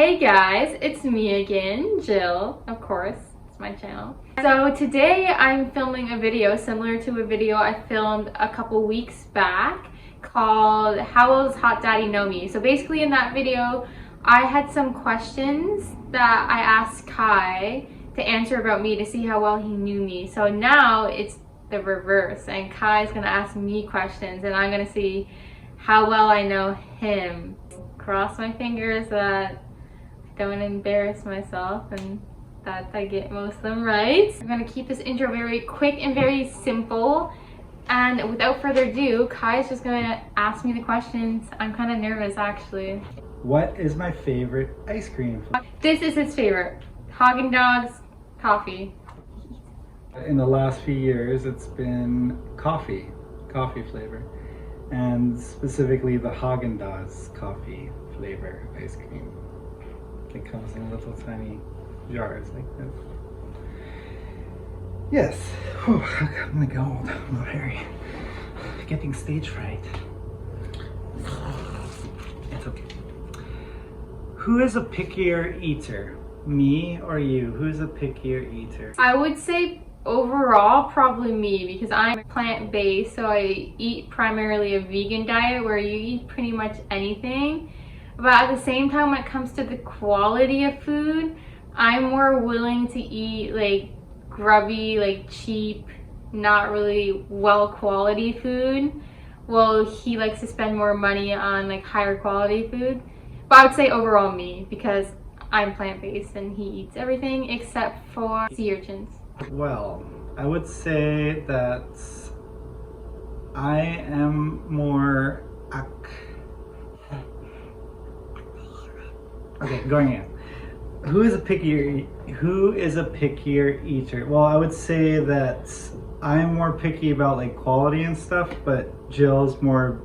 Hey guys, it's me again, Jill, of course, it's my channel. So today I'm filming a video similar to a video I filmed a couple weeks back called How Well Does Hot Daddy Know Me? So basically in that video, I had some questions that I asked Kai to answer about me to see how well he knew me. So now it's the reverse and Kai's gonna ask me questions and I'm gonna see how well I know him. Cross my fingers that I don't embarrass myself and that I get most of them right. I'm gonna keep this intro very quick and very simple. And without further ado, Kai's just gonna ask me the questions. I'm kind of nervous actually. What is my favorite ice cream? This is his favorite. Haagen-Dazs coffee. In the last few years, it's been coffee flavor. And specifically the Haagen-Dazs coffee flavor ice cream. It comes in little tiny jars like this. Yes. Whew, I'm gonna go. I'm very getting stage fright. It's okay. Who is a pickier eater? Me or you? Who's a pickier eater? I would say overall probably me because I'm plant-based, so I eat primarily a vegan diet where you eat pretty much anything. But at the same time, when it comes to the quality of food, I'm more willing to eat like grubby, like cheap, not really well quality food. Well, he likes to spend more money on like higher quality food. But I would say overall me because I'm plant-based and he eats everything except for sea urchins. Well, I would say that I am more okay, going in. Who is a pickier eater? Well, I would say that I'm more picky about like quality and stuff, but Jill's more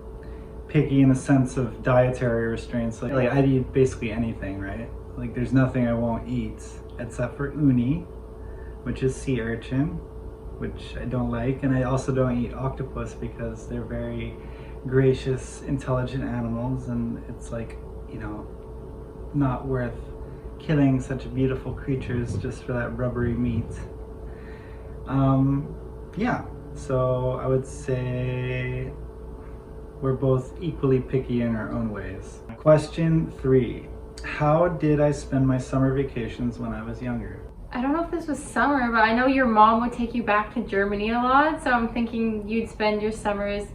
picky in the sense of dietary restraints. Like I'd eat basically anything, right? Like there's nothing I won't eat except for uni, which is sea urchin, which I don't like, and I also don't eat octopus because they're very gracious, intelligent animals, and it's like, you know, not worth killing such beautiful creatures just for that rubbery meat. Yeah, so I would say we're both equally picky in our own ways. Question 3. How did I spend my summer vacations when I was younger? I don't know if this was summer, but I know your mom would take you back to Germany a lot, so I'm thinking you'd spend your summers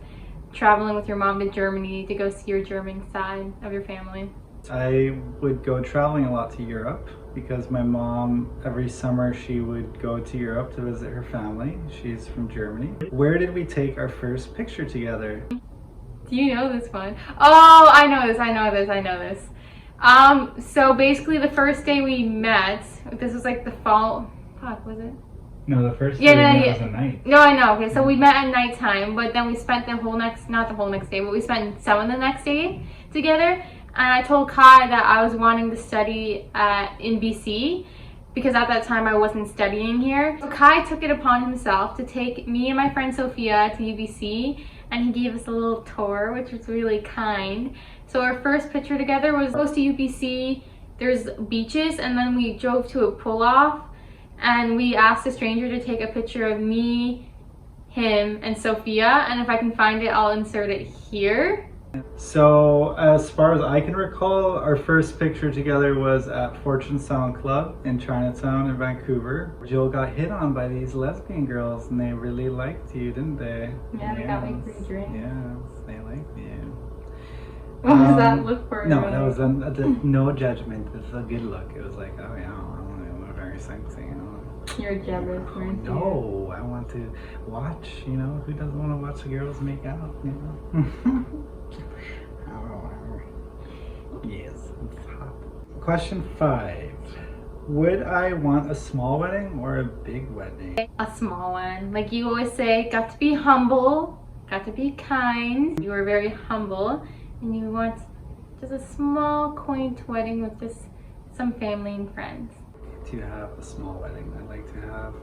traveling with your mom to Germany to go see your German side of your family. I would go traveling a lot to Europe because my mom, every summer she would go to Europe to visit her family. She's from Germany. Where did we take our first picture together? Do you know this one? Oh, I know this. So basically the first day we met, this was like the fall, was it? No, the first day we met was at night. No, I know, okay, so we met at nighttime, but then we spent not the whole next day, but we spent some of the next day together. And I told Kai that I was wanting to study in BC because at that time I wasn't studying here. So Kai took it upon himself to take me and my friend Sophia to UBC, and he gave us a little tour, which was really kind. So our first picture together was close to UBC, there's beaches, and then we drove to a pull-off and we asked a stranger to take a picture of me, him, and Sophia, and if I can find it, I'll insert it here. So as far as I can recall, our first picture together was at Fortune Sound Club in Chinatown in Vancouver. Jill got hit on by these lesbian girls and they really liked you, didn't they? Yeah, they got me free drinks. Yes, they liked you. What was that look for? No, that was no judgment. It's a good look. It was like, oh yeah, I'm very sexy. You're jealous, weren't you? No, I want to watch, you know, who doesn't want to watch the girls make out, you know? Yes, it's hot. Question 5. Would I want a small wedding or a big wedding? A small one. Like you always say, got to be humble, got to be kind. You are very humble and you want just a small, quaint wedding with just some family and friends. To have a small wedding. I'd like to have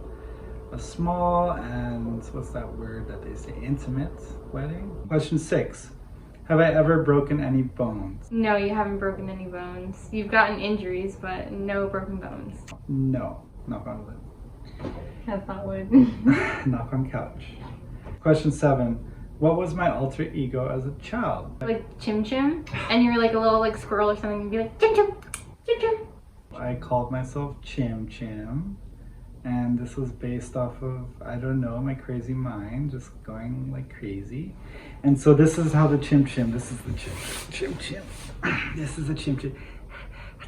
a small and what's that word that they say, intimate wedding. Question 6. Have I ever broken any bones? No, you haven't broken any bones. You've gotten injuries, but no broken bones. No. Knock on wood. That's not wood. Knock on couch. Question 7. What was my alter ego as a child? Like Chim Chim, and you were like a little like squirrel or something, and you'd be like Chim Chim, Chim Chim. I called myself Chim Chim, and this was based off of, I don't know, my crazy mind just going like crazy. And so this is how the Chim Chim, this is the Chim Chim. This is a Chim Chim.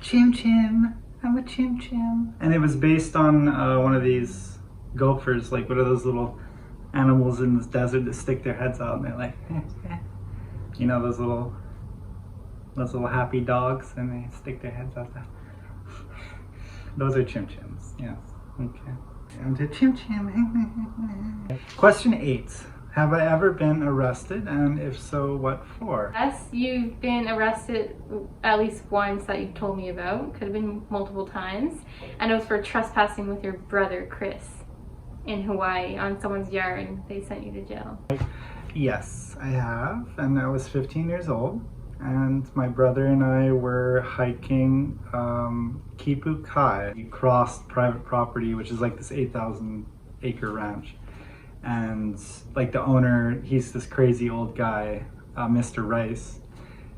Chim Chim, I'm a Chim Chim. And it was based on one of these gophers, like what are those little animals in this desert that stick their heads out and they're like, you know, those little happy dogs, and they stick their heads out there. Those are Chim Chims, yes. Okay. I'm the Chim Chim. Question 8. Have I ever been arrested, and if so, what for? Yes, you've been arrested at least once that you told me about. Could have been multiple times. And it was for trespassing with your brother, Chris, in Hawaii on someone's yard. They sent you to jail. Yes, I have, and I was 15 years old, and my brother and I were hiking Kipu Kai. We crossed private property, which is like this 8,000 acre ranch. And like the owner, he's this crazy old guy, Mr. Rice,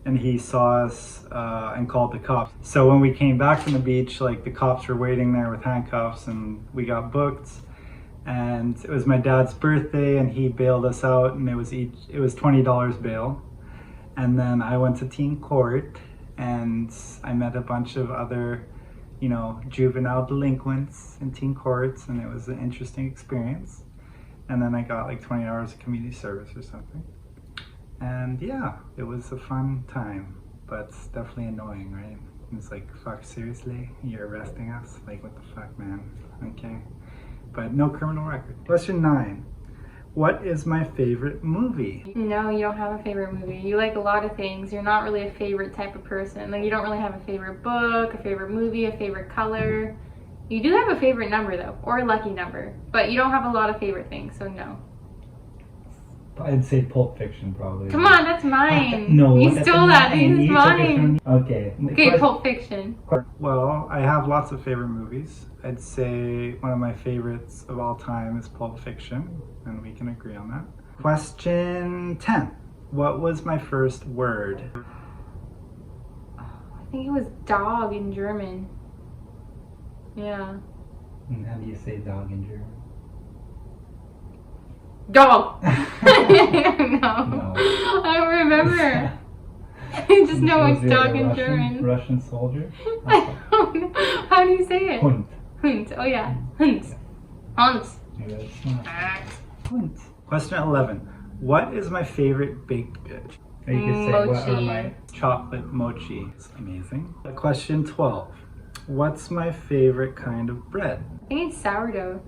and he saw us and called the cops. So when we came back from the beach, like the cops were waiting there with handcuffs, and we got booked. And it was my dad's birthday, and he bailed us out, and it was $20 bail. And then I went to teen court, and I met a bunch of other, you know, juvenile delinquents in teen courts, and it was an interesting experience. And then I got like 20 hours of community service or something. And yeah, it was a fun time, but it's definitely annoying, right? It's like, fuck, seriously? You're arresting us? Like, what the fuck, man? Okay. But no criminal record. Question 9. What is my favorite movie? No, you don't have a favorite movie. You like a lot of things. You're not really a favorite type of person. Like, you don't really have a favorite book, a favorite movie, a favorite color. You do have a favorite number though, or a lucky number, but you don't have a lot of favorite things, so no. I'd say Pulp Fiction, probably. Come on, that's mine. No, you stole that. It's mine. Okay. Okay, Pulp Fiction. Well, I have lots of favorite movies. I'd say one of my favorites of all time is Pulp Fiction, and we can agree on that. Question 10. What was my first word? I think it was dog in German. Yeah. And how do you say dog in German? Dog! No. I don't remember. I just know it's dog in German. Russian soldier? I don't know. How do you say it? Hund. Hund. Oh yeah. Hund. Hund. Yeah, that's not. Hund. Question 11. What is my favorite baked good? Or you could say what are my chocolate mochi. It's amazing. Question 12. What's my favorite kind of bread? I think it's sourdough.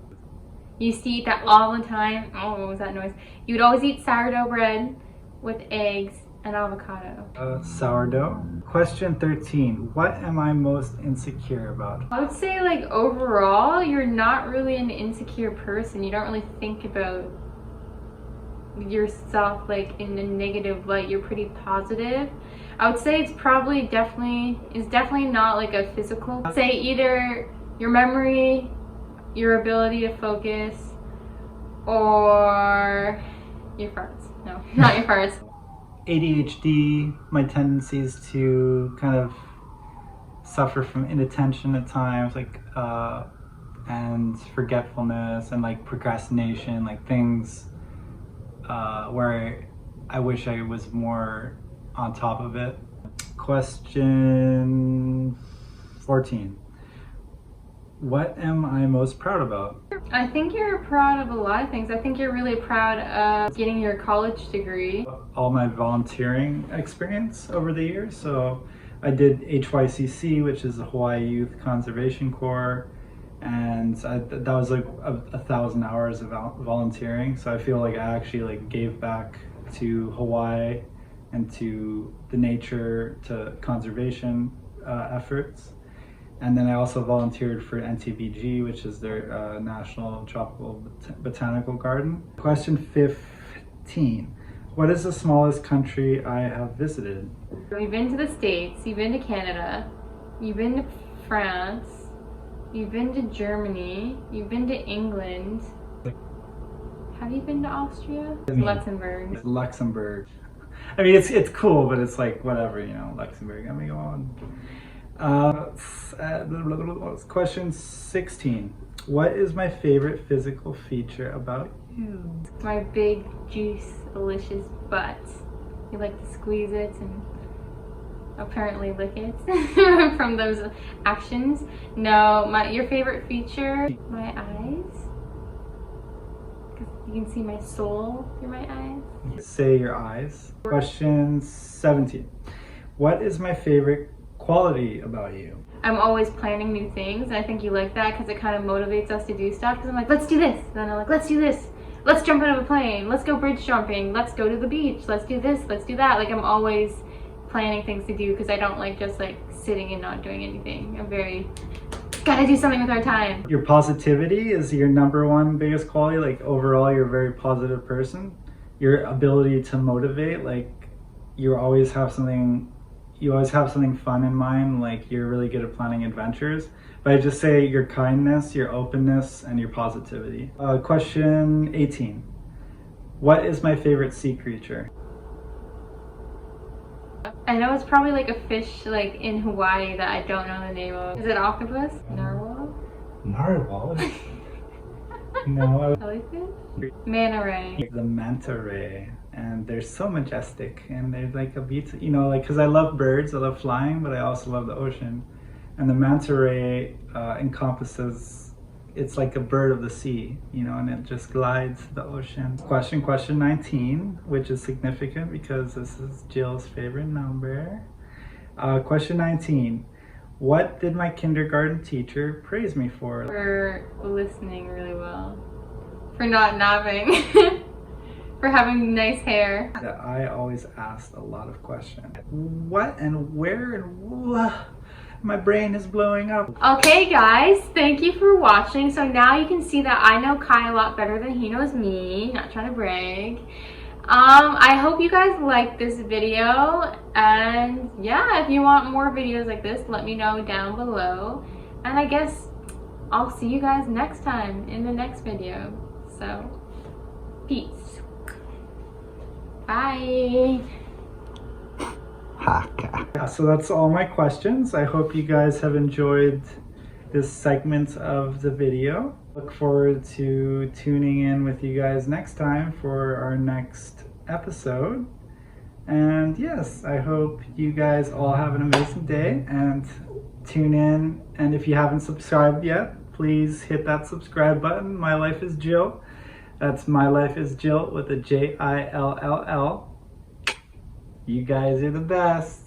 You used to eat that all the time. Oh, what was that noise? You would always eat sourdough bread with eggs and avocado. Sourdough. Question 13. What am I most insecure about? I would say, like, overall, you're not really an insecure person. You don't really think about yourself like in a negative light. You're pretty positive. I would say it's definitely not like a physical. I'd say either your memory, your ability to focus, or your farts. No, not your farts. ADHD, my tendencies to kind of suffer from inattention at times, like and forgetfulness and like procrastination, like things where I wish I was more on top of it. Question 14. What am I most proud about? I think you're proud of a lot of things. I think you're really proud of getting your college degree. All my volunteering experience over the years. So I did HYCC, which is the Hawaii Youth Conservation Corps, and that was like 1,000 hours of volunteering. So I feel like I actually like gave back to Hawaii and to the nature, to conservation efforts. And then I also volunteered for NTBG, which is their National Tropical Botanical Garden. Question 15. What is the smallest country I have visited? You've been to the States, you've been to Canada, you've been to France, you've been to Germany, you've been to England. Have you been to Austria? Luxembourg. Luxembourg. I mean, it's cool, but it's like, whatever, you know, Luxembourg. Let me go on. Question 16. What is my favorite physical feature about you? My big, juice-delicious butt. You like to squeeze it and apparently lick it from those actions. No, your favorite feature? My eyes. Because you can see my soul through my eyes. Say your eyes. Question 17. What is my favorite quality about you? I'm always planning new things, and I think you like that because it kind of motivates us to do stuff. Because I'm like, let's do this. And then I'm like, let's do this. Let's jump out of a plane. Let's go bridge jumping. Let's go to the beach. Let's do this. Let's do that. Like, I'm always planning things to do because I don't like just like sitting and not doing anything. I'm very, gotta do something with our time. Your positivity is your number one biggest quality. Like, overall, you're a very positive person. Your ability to motivate, like, you always have something fun in mind. Like, you're really good at planning adventures. But I just say your kindness, your openness, and your positivity. Question 18. What is my favorite sea creature? I know it's probably like a fish like in Hawaii that I don't know the name of. Is it octopus? Narwhal? Narwhal? No. Jellyfish? Manta ray. The manta ray. And they're so majestic, and they're like a beautiful, you know, like, because I love birds, I love flying, but I also love the ocean. And the manta ray encompasses, it's like a bird of the sea, you know, and it just glides the ocean. Question 19, which is significant because this is Jill's favorite number. Question 19. What did my kindergarten teacher praise me for? For listening really well. For not napping. For having nice hair. I always asked a lot of questions. What and where and my brain is blowing up. Okay guys, thank you for watching. So now you can see that I know Kai a lot better than he knows me. Not trying to brag. I hope you guys liked this video, and yeah, if you want more videos like this, let me know down below. And I guess I'll see you guys next time in the next video. So, peace. Bye. Yeah, so that's all my questions. I hope you guys have enjoyed this segment of the video. Look forward to tuning in with you guys next time for our next episode. And yes, I hope you guys all have an amazing day and tune in. And if you haven't subscribed yet, please hit that subscribe button. My Life is Jill. That's My Life is Jill with a Jill. You guys are the best.